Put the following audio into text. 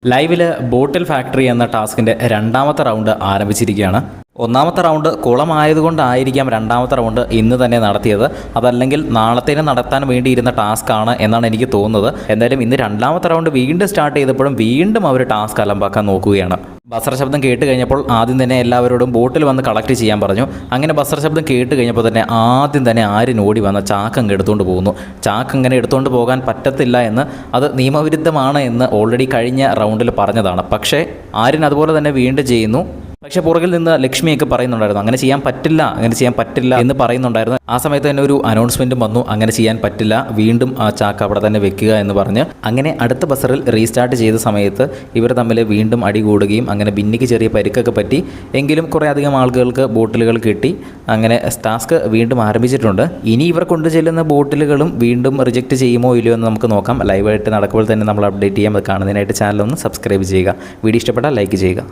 ലൈവിൽ ബോട്ടിൽ ഫാക്ടറി എന്ന ടാസ്കിൻ്റെ രണ്ടാമത്തെ റൗണ്ട് ആരംഭിച്ചിരിക്കുകയാണ്. ഒന്നാമത്തെ റൗണ്ട് കുളമായതുകൊണ്ടായിരിക്കാം രണ്ടാമത്തെ റൗണ്ട് ഇന്ന് തന്നെ നടത്തിയത്. അതല്ലെങ്കിൽ നാളത്തേന് നടത്താൻ വേണ്ടിയിരുന്ന ടാസ്ക്കാണ് എന്നാണ് എനിക്ക് തോന്നുന്നത്. എന്തായാലും ഇന്ന് രണ്ടാമത്തെ റൗണ്ട് വീണ്ടും സ്റ്റാർട്ട് ചെയ്തപ്പോഴും വീണ്ടും അവർ ടാസ്ക് അലമ്പാക്കാൻ നോക്കുകയാണ്. ബസർ ശബ്ദം കേട്ട് കഴിഞ്ഞപ്പോൾ ആദ്യം തന്നെ എല്ലാവരോടും ബോട്ടിൽ വന്ന് കളക്ട് ചെയ്യാൻ പറഞ്ഞു. അങ്ങനെ ബസർ ശബ്ദം കേട്ട് കഴിഞ്ഞപ്പോൾ തന്നെ ആദ്യം തന്നെ ആര്യൻ ഓടി വന്ന ചാക്കങ്ങ് എടുത്തുകൊണ്ട് പോകുന്നു. ചാക്കങ്ങനെ എടുത്തുകൊണ്ട് പോകാൻ പറ്റത്തില്ല എന്ന്, അത് നിയമവിരുദ്ധമാണ് എന്ന് ഓൾറെഡി കഴിഞ്ഞ റൗണ്ടിൽ പറഞ്ഞതാണ്. പക്ഷേ ആര്യൻ അതുപോലെ തന്നെ വീണ്ടും ചെയ്യുന്നു. പക്ഷേ പുറകിൽ നിന്ന് ലക്ഷ്മിയൊക്കെ പറയുന്നുണ്ടായിരുന്നു അങ്ങനെ ചെയ്യാൻ പറ്റില്ല എന്ന് പറയുന്നുണ്ടായിരുന്നു. ആ സമയത്ത് തന്നെ ഒരു അനൗൺസ്മെൻറ്റും വന്നു, അങ്ങനെ ചെയ്യാൻ പറ്റില്ല, വീണ്ടും ആ ചാക്ക് അവിടെ തന്നെ വെക്കുക എന്ന് പറഞ്ഞ്. അങ്ങനെ അടുത്ത ബസറിൽ റീസ്റ്റാർട്ട് ചെയ്ത സമയത്ത് ഇവർ തമ്മിൽ വീണ്ടും അടി കൂടുകയും അങ്ങനെ ബിന്നിക്ക് ചെറിയ പരിക്കൊക്കെ പറ്റി. എങ്കിലും കുറേ അധികം ആളുകൾക്ക് ബോട്ടിലുകൾ കിട്ടി. അങ്ങനെ ടാസ്ക് വീണ്ടും ആരംഭിച്ചിട്ടുണ്ട്. ഇനി ഇവർ കൊണ്ടു ചെല്ലുന്ന ബോട്ടിലുകളും വീണ്ടും റിജക്റ്റ് ചെയ്യുമോ ഇല്ലയോ എന്ന് നമുക്ക് നോക്കാം. ലൈവായിട്ട് നടക്കുമ്പോൾ തന്നെ നമ്മൾ അപ്ഡേറ്റ് ചെയ്യാം. അത് കാണുന്നതിനായിട്ട് ചാനലൊന്ന് സബ്സ്ക്രൈബ് ചെയ്യുക. വീഡിയോ ഇഷ്ടപ്പെട്ടാൽ ലൈക്ക് ചെയ്യുക.